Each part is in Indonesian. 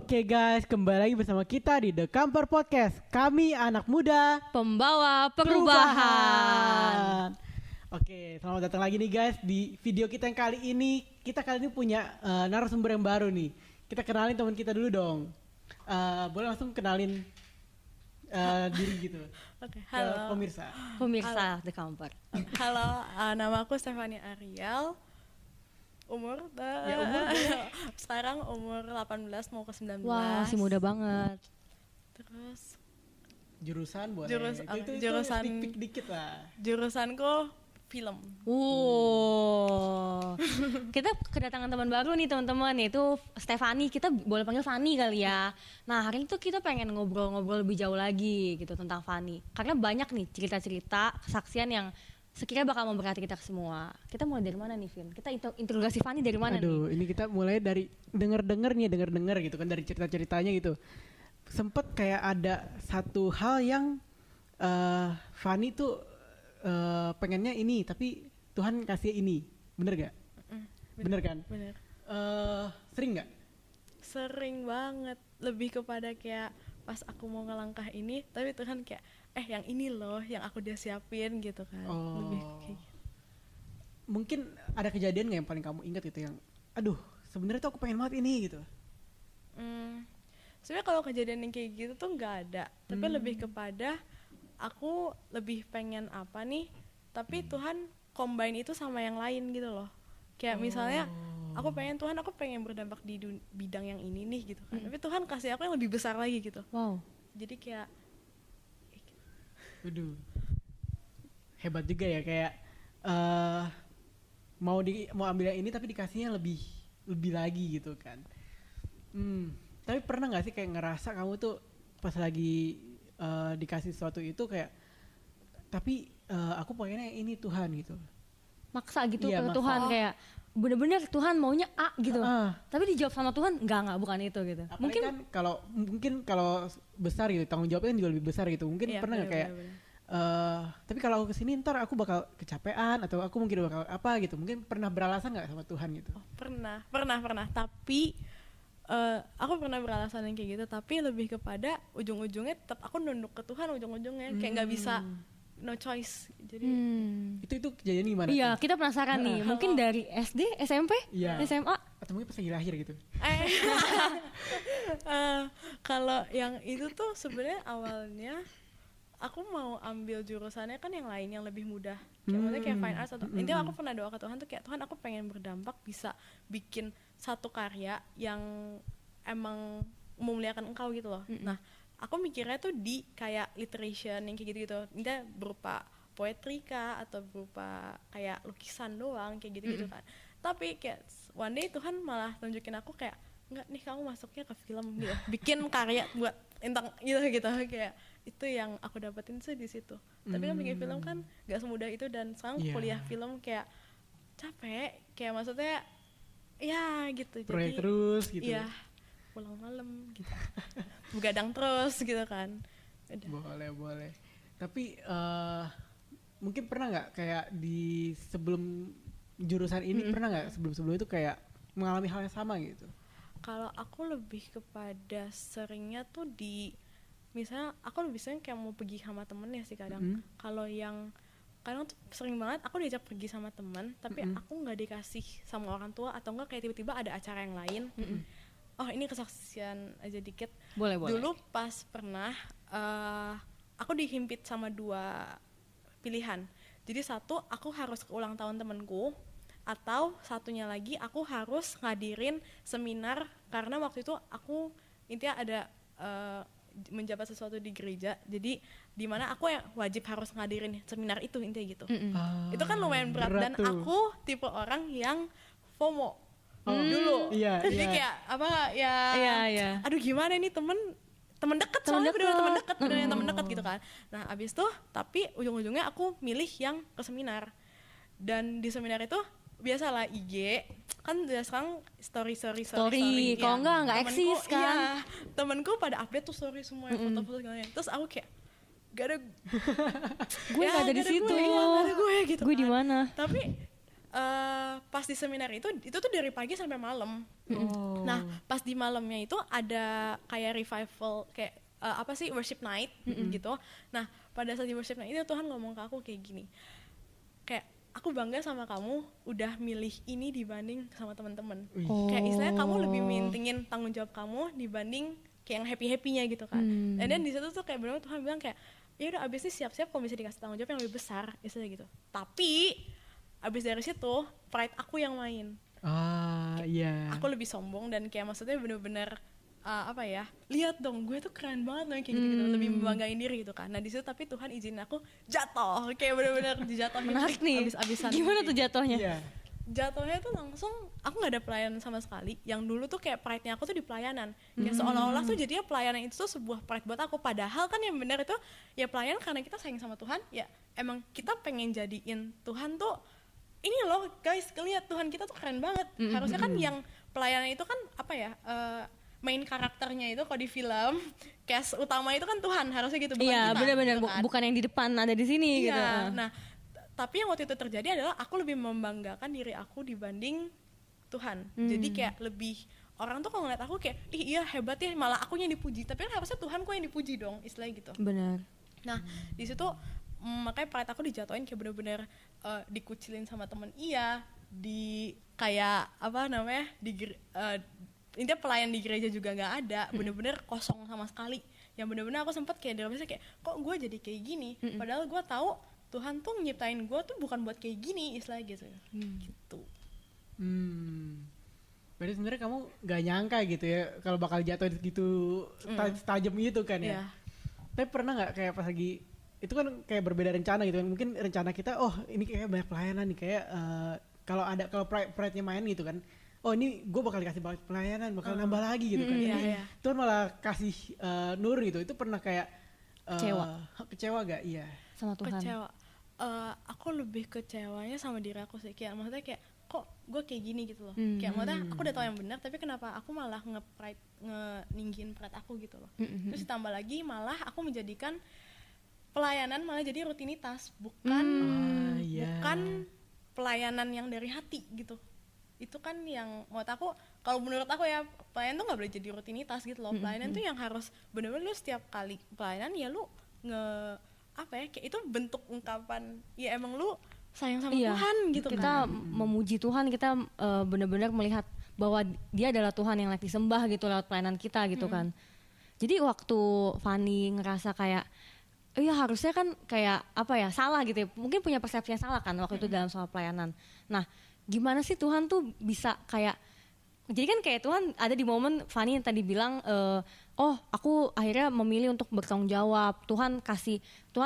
Oke guys, kembali lagi bersama kita di The Camper Podcast. Kami anak muda Pembawa perubahan. Oke, selamat datang lagi nih guys di video kita yang kali ini. Kita kali ini punya narasumber yang baru nih. Kita kenalin teman kita dulu dong. Boleh langsung kenalin diri gitu. Oke, halo. Pemirsa The Camper. Halo, nama aku Stephanie Ariel. Umur sekarang umur 18 mau ke 19. Wah, masih muda banget. Terus jurusan boleh. Itu jurusan speak dikit lah. Jurusanku film. Kita kedatangan teman baru nih teman-teman, yaitu Stephanie. Kita boleh panggil Fanny kali ya. Nah, hari ini tuh kita pengen ngobrol-ngobrol lebih jauh lagi gitu tentang Fanny. Karena banyak nih cerita-cerita, kesaksian yang sekiranya bakal memberkati kita semua. Kita mulai dari mana nih, Vin? Kita interogasi Fanny dari mana nih? Aduh, ini kita mulai dari denger gitu kan, dari cerita-ceritanya gitu. Sempet kayak ada satu hal yang Fanny tuh pengennya ini, tapi Tuhan kasih ini. Bener gak? Bener kan? Bener. Sering gak? Sering banget. Lebih kepada kayak pas aku mau ngelangkah ini, tapi Tuhan kayak yang ini loh yang aku udah siapin gitu kan. Lebih kayak gitu. Mungkin ada kejadian gak yang paling kamu ingat gitu yang aduh sebenarnya tuh aku pengen banget ini gitu. Sebenarnya kalau kejadian yang kayak gitu tuh nggak ada, tapi lebih kepada aku lebih pengen apa nih, tapi Tuhan combine itu sama yang lain gitu loh. Kayak misalnya aku pengen berdampak di bidang yang ini nih gitu kan, tapi Tuhan kasih aku yang lebih besar lagi gitu. Wow. Jadi kayak Waduh, hebat juga ya, kayak mau ambil yang ini tapi dikasihnya lebih lagi gitu kan. Tapi pernah nggak sih kayak ngerasa kamu tuh pas lagi dikasih sesuatu itu kayak, tapi aku pengennya yang ini Tuhan gitu. Maksa gitu Iya, ke maksa. Tuhan, kayak bener-bener Tuhan maunya A gitu. Tapi dijawab sama Tuhan, enggak bukan itu gitu. Apalagi mungkin kalau besar gitu, tanggung jawabnya kan juga lebih besar gitu. Mungkin iya, pernah nggak kayak bener. tapi kalau aku kesini ntar aku bakal kecapean atau aku mungkin bakal apa gitu. Mungkin pernah beralasan nggak sama Tuhan gitu? Pernah. Tapi aku pernah beralasan yang kayak gitu, tapi lebih kepada ujung-ujungnya tetap aku nunduk ke Tuhan ujung-ujungnya, kayak nggak bisa, no choice. Jadi Itu kejadian gimana? Iya, tuh? kita penasaran nih. Mungkin dari SD, SMP, Iya. SMA. Atau mungkin pas lagi lahir gitu? Kalau yang itu tuh sebenarnya awalnya aku mau ambil jurusannya kan yang lain yang lebih mudah, kayak maksudnya kayak fine arts atau intinya aku pernah doa ke Tuhan tuh kayak, Tuhan aku pengen berdampak, bisa bikin satu karya yang emang memuliakan Engkau gitu loh. Nah aku mikirnya tuh di kayak literation yang kayak gitu-gitu, intinya berupa poetry kah atau berupa kayak lukisan doang kayak gitu-gitu kan. Tapi kayak one day Tuhan malah tunjukin aku kayak, enggak nih, kamu masuknya ke film gitu, bikin karya buat tentang gitu kayak itu yang aku dapetin sih di situ. Tapi kan bikin film kan nggak semudah itu, dan sekarang kuliah film kayak capek, kayak maksudnya ya gitu. Proyek jadi terus gitu. iya, pulang malam gitu, begadang terus gitu kan. Udah. Boleh. Tapi mungkin pernah nggak kayak di sebelum jurusan ini pernah nggak sebelum itu kayak mengalami hal yang sama gitu? Kalau aku lebih kepada seringnya tuh di, misalnya aku lebih sering kayak mau pergi sama temen ya sih kadang. Kalau yang kadang tuh sering banget aku diajak pergi sama teman, tapi aku nggak dikasih sama orang tua, atau enggak kayak tiba-tiba ada acara yang lain. Oh ini kesaksian aja dikit. Boleh. Dulu pas pernah aku dihimpit sama dua pilihan. Jadi satu, aku harus ke ulang tahun temenku, atau satunya lagi aku harus ngadirin seminar, karena waktu itu aku intinya ada menjabat sesuatu di gereja, jadi dimana aku yang wajib harus ngadirin seminar itu intinya gitu. Itu kan lumayan berat dan tuh. aku tipe orang yang FOMO dulu. Iya. Jadi kayak apa ya? Iya. Aduh gimana ini temen deket, soalnya bener temen deket gitu kan. Nah abis tuh tapi ujung-ujungnya aku milih yang ke seminar, dan di seminar itu biasalah IG kan udah sekarang story. Kalau nggak eksis kan. Iya, temenku pada update tuh story semua, foto-foto segalanya. Terus aku kayak gak ada Gue nggak ada di situ. Gak ada gue gitu Gue kan. di mana? Tapi pas di seminar itu tuh dari pagi sampai malam. Oh. Nah pas di malamnya itu ada kayak revival kayak worship night gitu. Nah pada saat di worship night itu Tuhan ngomong ke aku kayak gini, kayak aku bangga sama kamu udah milih ini dibanding sama teman-teman. Kayak istilahnya kamu lebih mintingin tanggung jawab kamu dibanding kayak yang happy-happynya gitu kan. Dan di situ tuh kayak benar Tuhan bilang kayak ya udah abis ini siap-siap kalau bisa dikasih tanggung jawab yang lebih besar istilahnya gitu. Tapi abis dari situ pride aku yang main. Iya. Aku lebih sombong dan kayak maksudnya bener-bener lihat dong gue tuh keren banget loh kayak gitu, lebih membanggain diri gitu kan. Nah di situ tapi Tuhan izinin aku jatuh, kayak bener-bener dijatuhin. Menarik nih. Abis-abisan. Gimana tuh jatuhnya? Iya. Jatuhnya tuh langsung aku nggak ada pelayanan sama sekali. Yang dulu tuh kayak pride-nya aku tuh di pelayanan. Kayak seolah-olah tuh jadinya pelayanan itu tuh sebuah pride buat aku. Padahal kan yang benar itu ya pelayanan karena kita sayang sama Tuhan. Ya emang kita pengen jadiin Tuhan tuh ini loh guys, lihat Tuhan kita tuh keren banget. Harusnya kan yang pelayanan itu kan main karakternya itu kalau di film cast utama itu kan Tuhan, harusnya gitu bukan Iya, kita. benar-benar Gitu kan. bukan yang di depan ada di sini Iya, gitu. nah tapi yang waktu itu terjadi adalah aku lebih membanggakan diri aku dibanding Tuhan. Jadi kayak lebih orang tuh kalau ngeliat aku kayak iya hebat ya, malah aku yang dipuji. Tapi kan harusnya Tuhan kok yang dipuji dong, istilahnya gitu. Benar. Nah di situ makanya pride aku dijatuhin kayak bener-bener dikucilin sama temen, di kayak intinya pelayan di gereja juga nggak ada, bener-bener kosong sama sekali. Yang bener-bener aku sempet kayak dalam kayak kok gue jadi kayak gini, padahal gue tahu Tuhan tuh nyiptain gue tuh bukan buat kayak gini istilahnya gitu. Gitu. Berarti sebenarnya kamu gak nyangka gitu ya kalau bakal jatuh gitu tajam gitu kan ya. Yeah. Tapi pernah nggak kayak pas lagi itu kan kayak berbeda rencana gitu kan, mungkin rencana kita ini kayak banyak pelayanan nih kayak kalau pride-nya main gitu kan, ini gue bakal dikasih banyak pelayanan, bakal nambah lagi gitu kan. Tuhan malah kasih nurun gitu. Itu pernah kayak kecewa gak? Iya. Sama Tuhan. Kecewa. Aku lebih kecewanya sama diri aku sih, kayak maksudnya kayak kok gue kayak gini gitu loh. Kayak maksudnya aku udah tahu yang benar, tapi kenapa aku malah ninggiin pride aku gitu loh. Terus ditambah lagi malah aku menjadikan pelayanan malah jadi rutinitas, bukan pelayanan yang dari hati gitu. Itu kan yang kalau menurut aku ya, pelayanan tuh nggak boleh jadi rutinitas gitu loh. Pelayanan tuh yang harus bener-bener lu setiap kali pelayanan ya lu kayak itu bentuk ungkapan ya emang lu sayang sama Tuhan gitu kan. Kita memuji Tuhan, kita benar-benar melihat bahwa Dia adalah Tuhan yang layak disembah gitu lewat pelayanan kita gitu kan. Jadi waktu Fanny ngerasa kayak harusnya kan kayak salah gitu ya, mungkin punya persepsi yang salah kan waktu itu dalam soal pelayanan. Nah gimana sih Tuhan tuh bisa kayak, jadi kan kayak Tuhan ada di momen Fanny yang tadi bilang aku akhirnya memilih untuk bertanggung jawab, Tuhan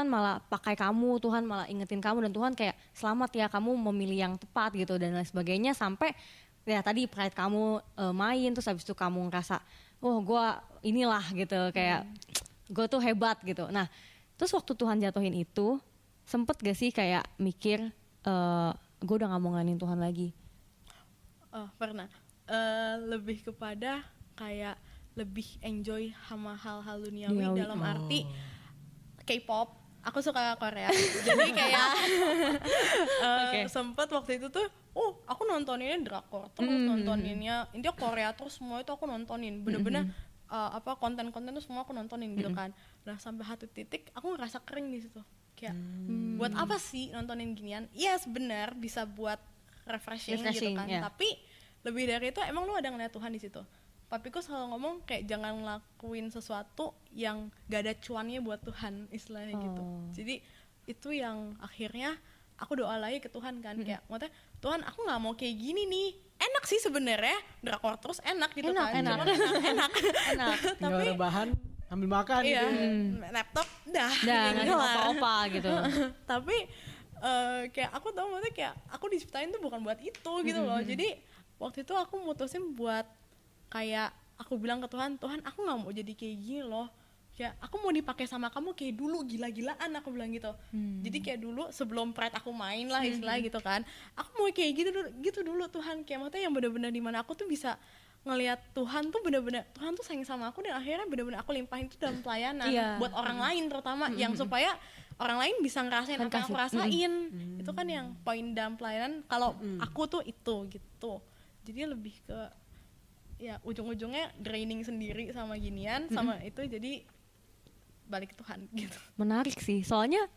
malah pakai kamu, Tuhan malah ingetin kamu, dan Tuhan kayak selamat ya kamu memilih yang tepat gitu dan lain sebagainya, sampai ya tadi pride kamu main, terus habis itu kamu ngerasa gue inilah gitu, kayak gue tuh hebat gitu. Nah terus waktu Tuhan jatuhin itu sempet gak sih kayak mikir gue udah gak mau ngelanin Tuhan lagi? Pernah. Lebih kepada kayak lebih enjoy sama hal-hal duniawi dalam arti K-pop. Aku suka Korea. Jadi kayak sempet waktu itu tuh aku nontoninnya drakor terus, nontoninnya India Korea terus, semua itu aku nontonin. Bener-bener konten-konten itu semua aku nontonin gitu kan. Nah sampai satu titik aku ngerasa kering di situ. Kayak buat apa sih nontonin ginian? Iya benar bisa buat refreshing gitu kan. Yeah. Tapi lebih dari itu emang lu ada ngeliat Tuhan di situ. Papiku selalu ngomong kayak jangan ngelakuin sesuatu yang gak ada cuannya buat Tuhan, istilahnya gitu. Jadi itu yang akhirnya aku doa lagi ke Tuhan kan, kayak maksudnya Tuhan aku nggak mau kayak gini nih. Enak sih sebenarnya drakor terus enak gitu kan. Cuman enak. Tapi bahan ambil makan iya, gitu. laptop dah nggak apa-apa gitu. Tapi kayak aku tau maksudnya kayak aku diciptain tuh bukan buat itu gitu loh. Jadi waktu itu aku mutusin buat kayak aku bilang ke Tuhan aku nggak mau jadi kayak gini loh, kayak aku mau dipakai sama kamu kayak dulu, gila-gilaan aku bilang gitu. Jadi kayak dulu sebelum pride aku main lah istilahnya gitu kan, aku mau kayak gitu dulu Tuhan, kayak maksudnya yang benar-benar dimana aku tuh bisa ngelihat Tuhan tuh benar-benar Tuhan tuh sayang sama aku, dan akhirnya benar-benar aku limpahin itu dalam pelayanan buat orang lain terutama, yang supaya orang lain bisa ngerasain Kan apa yang aku kasih. rasain. Itu kan yang poin dalam pelayanan kalau aku tuh itu gitu. Jadi lebih ke ya ujung-ujungnya draining sendiri sama ginian sama itu, jadi balik ke Tuhan gitu. Menarik sih, soalnya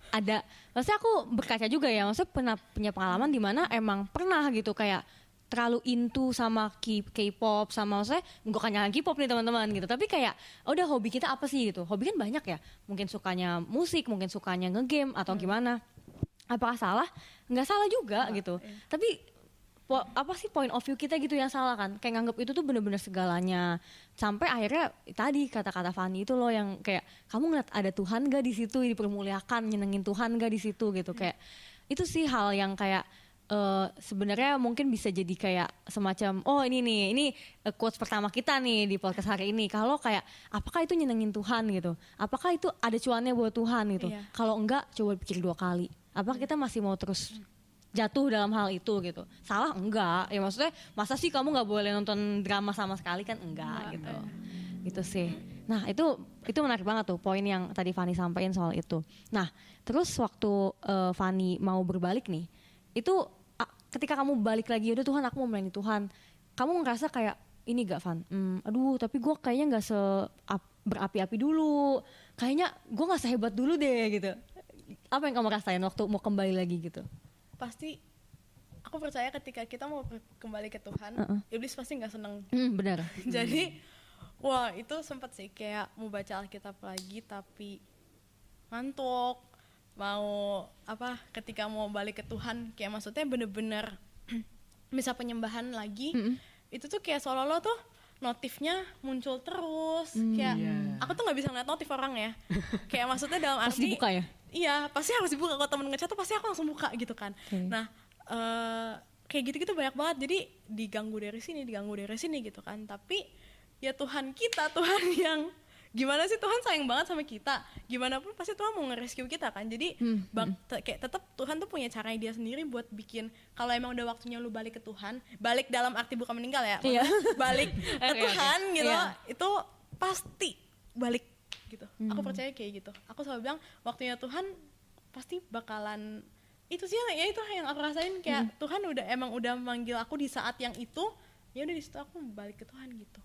maksudnya aku berkaca juga ya, maksudnya pernah punya pengalaman di mana emang pernah gitu kayak terlalu into sama K-pop, sama maksudnya bukan nyalain K-pop nih teman-teman gitu, tapi kayak udah hobi kita apa sih gitu, hobi kan banyak ya, mungkin sukanya musik, mungkin sukanya ngegame atau gimana, apakah salah? Nggak salah juga gitu, tapi apa sih point of view kita gitu yang salah kan, kayak nganggap itu tuh bener-bener segalanya, sampai akhirnya tadi kata-kata Fanny itu loh yang kayak kamu ngeliat ada Tuhan gak di situ, dipermuliakan, nyenengin Tuhan gak di situ gitu, kayak itu sih hal yang kayak sebenarnya mungkin bisa jadi kayak semacam ini quotes pertama kita nih di podcast hari ini, kalau kayak apakah itu nyenengin Tuhan gitu, apakah itu ada cuannya buat Tuhan gitu, kalau enggak coba pikir 2 kali, apakah kita masih mau terus jatuh dalam hal itu gitu. Salah enggak ya, maksudnya masa sih kamu nggak boleh nonton drama sama sekali kan, enggak gitu. Gitu sih. Nah itu menarik banget tuh poin yang tadi Fanny sampaikan soal itu. Nah terus waktu Fanny mau berbalik nih, itu ketika kamu balik lagi, udah Tuhan aku mau melayani Tuhan, kamu ngerasa kayak ini gak Van, aduh tapi gue kayaknya gak berapi-api dulu, kayaknya gue gak sehebat dulu deh gitu. Apa yang kamu rasain waktu mau kembali lagi gitu? Pasti aku percaya ketika kita mau kembali ke Tuhan, iblis pasti nggak seneng. Benar. Jadi wah itu sempat sih kayak mau baca Alkitab lagi tapi ngantuk, mau ketika mau balik ke Tuhan kayak maksudnya bener-bener bisa penyembahan lagi, itu tuh kayak seolah-olah tuh notifnya muncul terus, kayak aku tuh nggak bisa ngeliat notif orang ya, kayak maksudnya dalam arti harus dibuka ya? Iya pasti harus dibuka, kalau temen ngechat tuh pasti aku langsung buka gitu kan. Nah kayak gitu-gitu banyak banget, jadi diganggu dari sini gitu kan. Tapi ya Tuhan yang gimana sih, Tuhan sayang banget sama kita, gimana pun pasti Tuhan mau nge-rescue kita kan. Jadi kayak tetap Tuhan tuh punya caranya dia sendiri buat bikin, kalau emang udah waktunya lu balik ke Tuhan, balik dalam arti bukan meninggal ya, balik ke Tuhan gitu, itu pasti balik gitu. Aku percaya kayak gitu. Aku selalu bilang waktunya Tuhan pasti bakalan itu sih ya, itu yang aku rasain kayak Tuhan udah manggil aku di saat yang itu, ya udah di situ aku balik ke Tuhan gitu.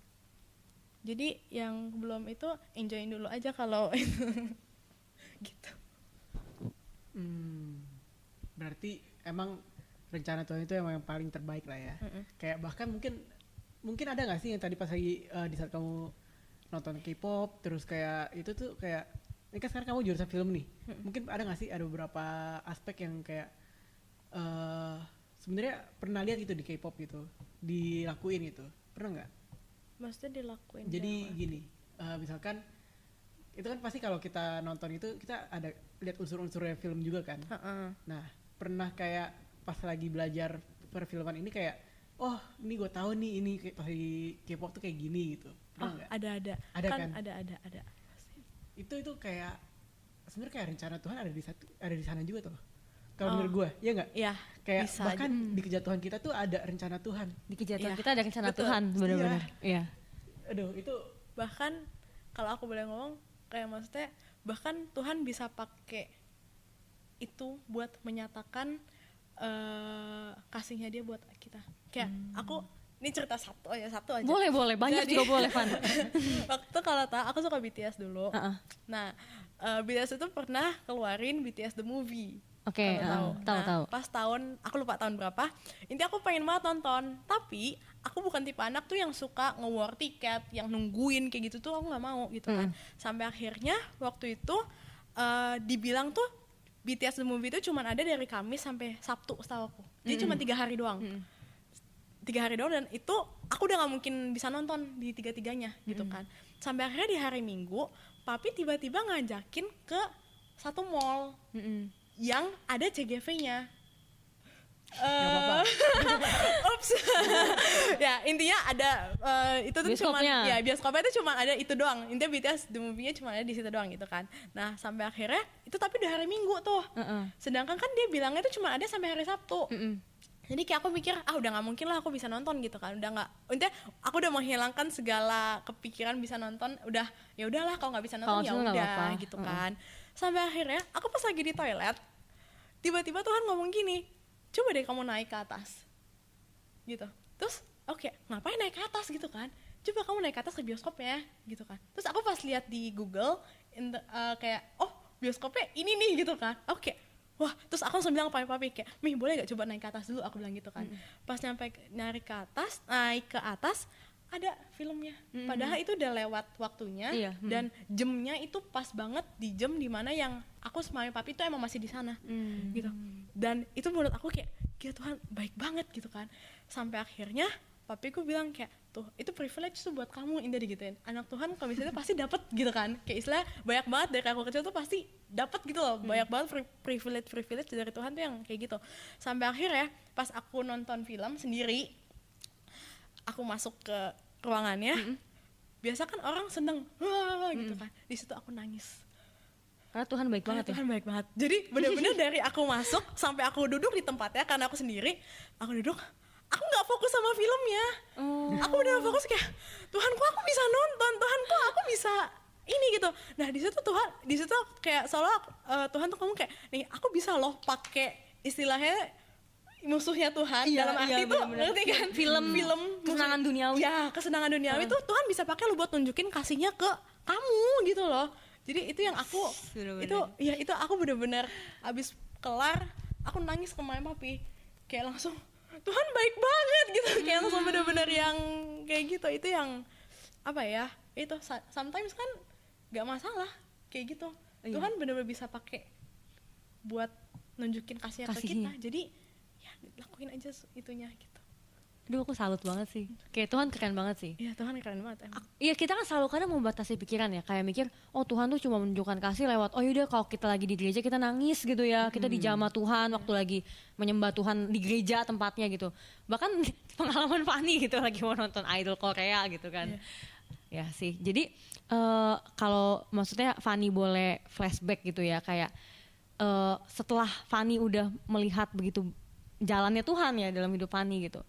Jadi yang belum itu enjoyin dulu aja kalau itu gitu. Berarti emang rencana Tuhan itu emang yang paling terbaik lah ya. Kayak bahkan mungkin ada nggak sih yang tadi pas lagi di saat kamu nonton K-pop terus kayak itu tuh kayak ini kan sekarang kamu jurusan film nih, mungkin ada nggak sih ada beberapa aspek yang kayak sebenarnya pernah lihat gitu di K-pop gitu dilakuin gitu, pernah nggak? Maksudnya dilakuin jadi gini, misalkan itu kan pasti kalau kita nonton itu kita ada lihat unsur-unsurnya film juga kan. Nah pernah kayak pas lagi belajar perfilman ini kayak ini gue tahu nih ini pas di K-pop tuh kayak gini gitu. Ada kan? Ada. Itu kayak sebenarnya kayak rencana Tuhan ada di sana juga tuh. Kalau menurut gue, ya nggak? Iya. Kayak bahkan di kejatuhan kita tuh ada rencana Tuhan. Di kejatuhan kita ada rencana Tuhan, benar-benar. Iya. Aduh, itu bahkan kalau aku boleh ngomong, kayak maksudnya bahkan Tuhan bisa pakai itu buat menyatakan kasihnya dia buat kita. Kayak aku ini cerita satu aja. Boleh, banyak juga boleh, Van. Waktu kalau aku suka BTS dulu. Nah, BTS itu pernah keluarin BTS The Movie. Oke, tahu. Pas tahun, aku lupa tahun berapa. Intinya aku pengen banget nonton, tapi aku bukan tipe anak tuh yang suka nge-war tiket, yang nungguin kayak gitu tuh aku nggak mau gitu kan. Sampai akhirnya waktu itu dibilang tuh BTS The Movie itu cuma ada dari Kamis sampai Sabtu setahu aku. Jadi cuma 3 hari doang. 3 hari doang, dan itu aku udah nggak mungkin bisa nonton di 3-3-nya gitu kan. Sampai akhirnya di hari Minggu, papi tiba-tiba ngajakin ke satu mall yang ada CGV-nya. Ups. Ya intinya ada itu tuh cuma ya bioskopnya itu cuma ada itu doang. Intinya BTS The Movie-nya cuma ada di situ doang gitu kan. Nah sampai akhirnya itu tapi di hari Minggu tuh. Sedangkan kan dia bilangnya itu cuma ada sampai hari Sabtu. Jadi kayak aku mikir udah nggak mungkin lah aku bisa nonton gitu kan, udah nggak, intinya aku udah menghilangkan segala kepikiran bisa nonton, udah ya udahlah kalau nggak bisa nonton ya udah gitu kan. Sampai akhirnya aku pas lagi di toilet, tiba-tiba Tuhan ngomong gini, coba deh kamu naik ke atas gitu. Terus oke, ngapain naik ke atas gitu kan, coba kamu naik ke atas ke bioskopnya gitu kan. Terus aku pas lihat di Google kayak oh bioskopnya ini nih gitu kan. Oke, wah, terus aku langsung bilang ke papi kayak, "Mih, boleh gak coba naik ke atas dulu?" Aku bilang gitu kan. Pas naik ke atas ada filmnya. Padahal itu udah lewat waktunya, Iya, dan jamnya itu pas banget di jam dimana yang aku sama papi itu emang masih di sana gitu. Dan itu menurut aku kayak, gila, Tuhan baik banget gitu kan. Sampai akhirnya papiku bilang kayak, tuh itu privilege tuh buat kamu, Indah, digituin. Anak Tuhan kalau misalnya pasti dapat gitu kan. Kayak istilah banyak banget dari aku kecil tuh pasti dapat gitu loh. Banyak banget privilege dari Tuhan tuh yang kayak gitu. Sampai akhirnya pas aku nonton film sendiri, aku masuk ke ruangannya, biasa kan orang seneng wah gitu kan. Di situ aku nangis. Karena Tuhan baik banget ya. Tuhan baik banget. Jadi benar-benar dari aku masuk sampai aku duduk di tempatnya karena aku sendiri, aku duduk, aku nggak fokus sama filmnya. Aku benar fokus kayak, Tuhan kok aku bisa nonton, Tuhan kok aku bisa ini gitu. Nah di situ kayak seolah Tuhan tuh ngomong kayak, nih aku bisa loh pakai istilahnya musuhnya Tuhan, dalam arti tuh ngerti kan, film kesenangan duniawi. Ya, kesenangan duniawi tuh Tuhan bisa pakai lu buat nunjukin kasihnya ke kamu gitu loh. Jadi itu yang aku itu aku bener-bener abis kelar aku nangis ke mama papi, kayak langsung Tuhan baik banget gitu, kayak langsung bener-bener yang kayak gitu. Itu yang apa ya, itu sometimes kan gak masalah kayak gitu. Tuhan bener-bener bisa pakai buat nunjukin kasihnya ke kita. Jadi ya lakuin aja itunya gitu. Aduh, aku salut banget sih. Kayak Tuhan keren banget sih. Iya, Tuhan keren banget emang. Iya, kita kan selalu kadang membatasi pikiran ya, kayak mikir, oh Tuhan tuh cuma menunjukkan kasih lewat, oh yaudah kalau kita lagi di gereja kita nangis gitu ya, kita dijamah Tuhan waktu lagi menyembah Tuhan di gereja tempatnya gitu. Bahkan pengalaman Fanny gitu lagi mau nonton idol Korea gitu kan. Ya sih, jadi kalau maksudnya Fanny boleh flashback gitu ya, kayak setelah Fanny udah melihat begitu jalannya Tuhan ya dalam hidup Fanny gitu,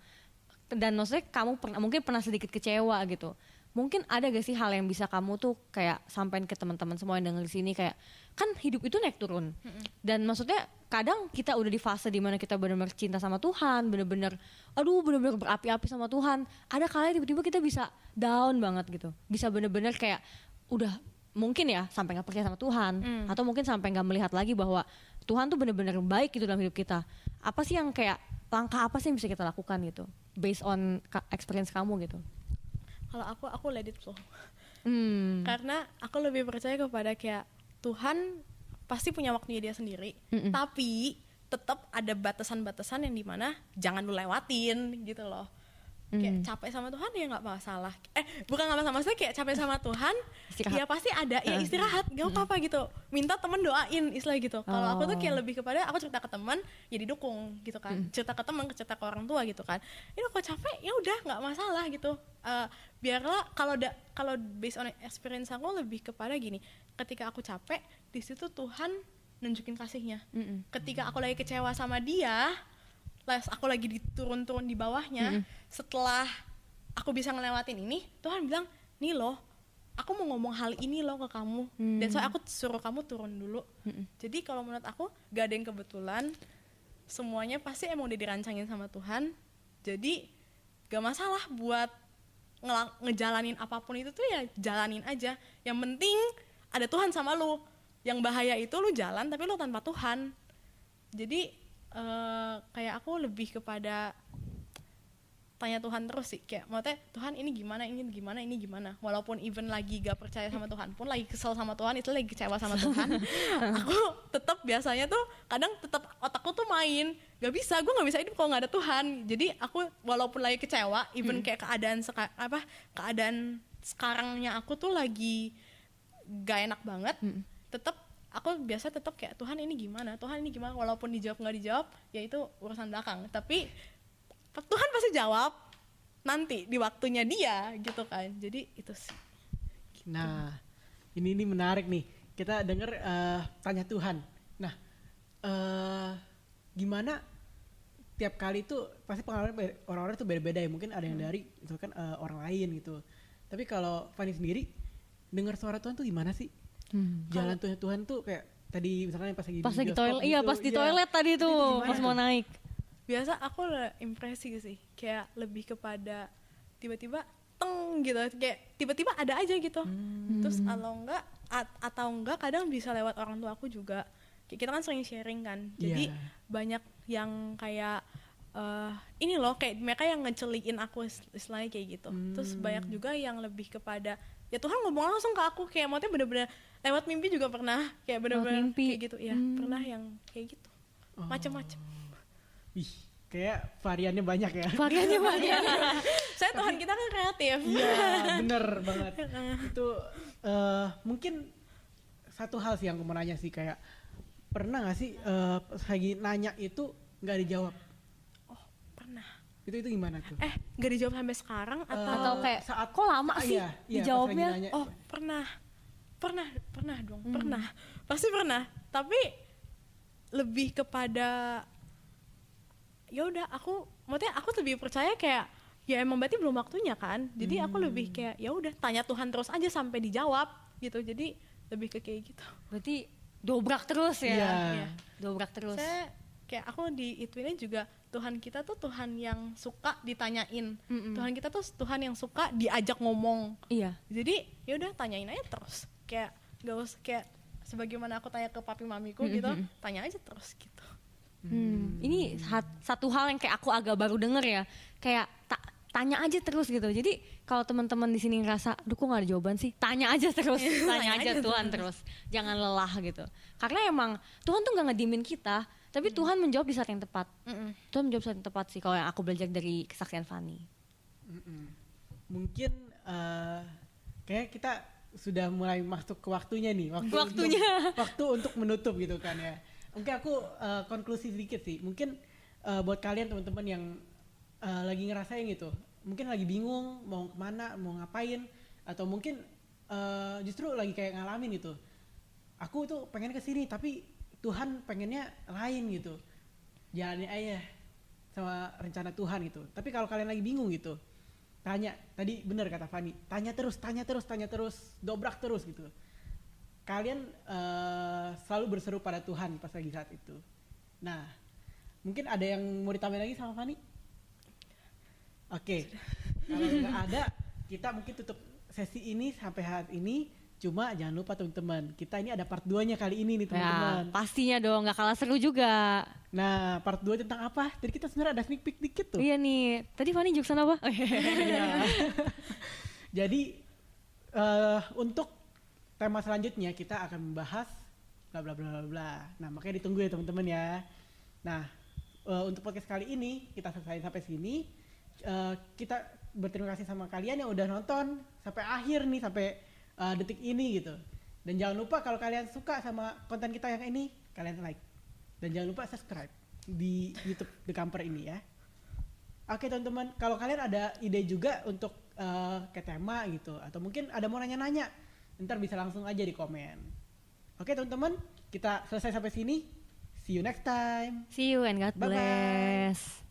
dan maksudnya kamu mungkin pernah sedikit kecewa gitu, mungkin ada gak sih hal yang bisa kamu tuh kayak sampein ke teman-teman semua yang denger di sini, kayak kan hidup itu naik turun, dan maksudnya kadang kita udah di fase dimana kita benar-benar cinta sama Tuhan, benar-benar berapi-api sama Tuhan, ada kalanya tiba-tiba kita bisa down banget gitu, bisa benar-benar kayak udah mungkin ya sampai nggak percaya sama Tuhan, atau mungkin sampai nggak melihat lagi bahwa Tuhan tuh benar-benar baik gitu dalam hidup kita. Apa sih yang kayak langkah apa sih yang bisa kita lakukan gitu, based on experience kamu gitu? Kalau aku let it flow. Karena aku lebih percaya kepada kayak Tuhan pasti punya waktunya dia sendiri, tapi tetap ada batasan-batasan yang dimana jangan lu lewatin gitu loh. Kayak capek sama Tuhan ya nggak masalah, bukan nggak masalah, maksudnya kayak capek sama Tuhan Istirahat. ya pasti ada ya istirahat, nggak apa-apa gitu, minta temen doain istilah gitu. Kalau aku tuh kayak lebih kepada aku cerita ke teman ya didukung gitu kan, cerita ke teman, cerita ke orang tua gitu kan, ini kalau capek ya udah nggak masalah gitu. Biarlah kalau based on experience aku lebih kepada gini, ketika aku capek di situ Tuhan nunjukin kasihnya. Ketika aku lagi kecewa sama dia, aku lagi diturun-turun di bawahnya, setelah aku bisa ngelewatin ini, Tuhan bilang, nih loh, aku mau ngomong hal ini loh ke kamu, dan soalnya aku suruh kamu turun dulu. Jadi kalau menurut aku gak ada yang kebetulan, semuanya pasti emang udah dirancangin sama Tuhan. Jadi gak masalah buat ngejalanin apapun itu tuh ya jalanin aja. Yang penting ada Tuhan sama lu. Yang bahaya itu lu jalan tapi lu tanpa Tuhan. Jadi kayak aku lebih kepada tanya Tuhan terus sih, kayak maksudnya Tuhan ini gimana, walaupun even lagi gak percaya sama Tuhan pun, lagi kesel sama Tuhan, itu lagi kecewa sama Tuhan, aku tetap biasanya tuh kadang tetap otakku tuh main, gue gak bisa hidup kalau gak ada Tuhan. Jadi aku walaupun lagi kecewa, even kayak keadaan sekarangnya aku tuh lagi gak enak banget, tetap aku biasa tetap kayak Tuhan ini gimana, walaupun dijawab nggak dijawab ya itu urusan belakang, tapi Tuhan pasti jawab nanti di waktunya dia gitu kan. Jadi itu sih. Nah, ini menarik nih, kita denger tanya Tuhan. Nah, gimana tiap kali tuh pasti pengalaman orang-orang tuh beda-beda ya, mungkin ada yang dari misalkan orang lain gitu, tapi kalau Fanny sendiri dengar suara Tuhan tuh gimana sih? Jalan Tuhan tuh kayak tadi misalkan pas lagi Pas di lagi bioskop toilet, iya gitu, pas di toilet tadi Itu tuh, gimana pas mau tuh? naik. Biasa aku impresi sih, kayak lebih kepada tiba-tiba teng gitu, kayak tiba-tiba ada aja gitu. Terus atau enggak kadang bisa lewat orang tua aku juga. Kayak kita kan sering sharing kan, jadi Iya. banyak yang kayak ini loh, kayak mereka yang ngeceliin aku istilahnya kayak gitu. Terus banyak juga yang lebih kepada ya Tuhan ngomong langsung ke aku, kayak maksudnya bener-bener lewat mimpi juga pernah, kayak bener-bener mimpi. kayak gitu ya. Pernah yang kayak gitu, macam-macam. Ih, kayak variannya banyak ya. Variannya banyak. Saya Tuhan kita kan kreatif. Iya, bener banget. Itu mungkin satu hal sih yang aku mau nanya sih, kayak pernah gak sih pas lagi nanya itu nggak dijawab? Oh, pernah. Itu gimana tuh? Nggak dijawab sampai sekarang Atau kayak saat kok lama sih iya, dijawabnya? pas lagi nanya. Oh, pernah dong, pernah. Pasti pernah. Tapi lebih kepada ya udah, maksudnya aku lebih percaya kayak ya emang berarti belum waktunya kan. Jadi aku lebih kayak ya udah tanya Tuhan terus aja sampai dijawab gitu. Jadi lebih ke kayak gitu. Berarti dobrak terus ya. Iya. Dobrak terus. Saya kayak aku di Itwinnya juga, Tuhan kita tuh Tuhan yang suka ditanyain. Tuhan kita tuh Tuhan yang suka diajak ngomong. Iya. Jadi ya udah tanyain aja terus. Kayak gak usah kayak sebagaimana aku tanya ke papi mamiku gitu, tanya aja terus gitu. Ini satu hal yang kayak aku agak baru denger ya. Kayak tanya aja terus gitu. Jadi kalau teman-teman di sini ngerasa, aduh kok nggak ada jawaban sih, tanya aja terus, tanya aja Tuhan terus, jangan lelah gitu. Karena emang Tuhan tuh nggak ngediemin kita, tapi Tuhan menjawab di saat yang tepat. Tuhan menjawab saat yang tepat sih. Kalau yang aku belajar dari kesaksian Fanny. Mungkin kayak kita sudah mulai masuk ke waktunya nih, waktu untuk menutup gitu kan ya. Mungkin aku konklusi sedikit sih. Mungkin buat kalian teman-teman yang lagi ngerasain gitu, mungkin lagi bingung mau kemana, mau ngapain, atau mungkin justru lagi kayak ngalamin gitu. Aku tuh pengen kesini tapi Tuhan pengennya lain gitu. Jalanin aja sama rencana Tuhan gitu. Tapi kalau kalian lagi bingung gitu, tanya. Tadi benar kata Fanny, tanya terus, dobrak terus gitu. Kalian selalu berseru pada Tuhan pas lagi saat itu. Nah, mungkin ada yang mau ditambahin lagi sama Fanny? Oke. Kalau nggak ada, kita mungkin tutup sesi ini sampai hari ini. Cuma jangan lupa teman-teman, kita ini ada part 2-nya kali ini nih teman-teman. Ya, pastinya dong, nggak kalah seru juga. Nah, part 2 tentang apa? Tadi kita sebenarnya ada sneak peek dikit tuh. Iya nih, tadi Fanny jokes apa? Iya. Jadi untuk tema selanjutnya kita akan membahas bla bla bla bla bla. Nah, makanya ditunggu ya teman-teman ya. Nah, untuk podcast kali ini kita selesai sampai sini. Kita berterima kasih sama kalian yang udah nonton sampai akhir nih, sampai detik ini gitu. Dan jangan lupa kalau kalian suka sama konten kita yang ini, kalian like. Dan jangan lupa subscribe di YouTube The Camper ini ya. Oke teman-teman, kalau kalian ada ide juga untuk ke tema gitu, atau mungkin ada mau nanya-nanya, ntar bisa langsung aja di komen. Oke teman-teman, kita selesai sampai sini. See you next time. See you and God Bye-bye. bless.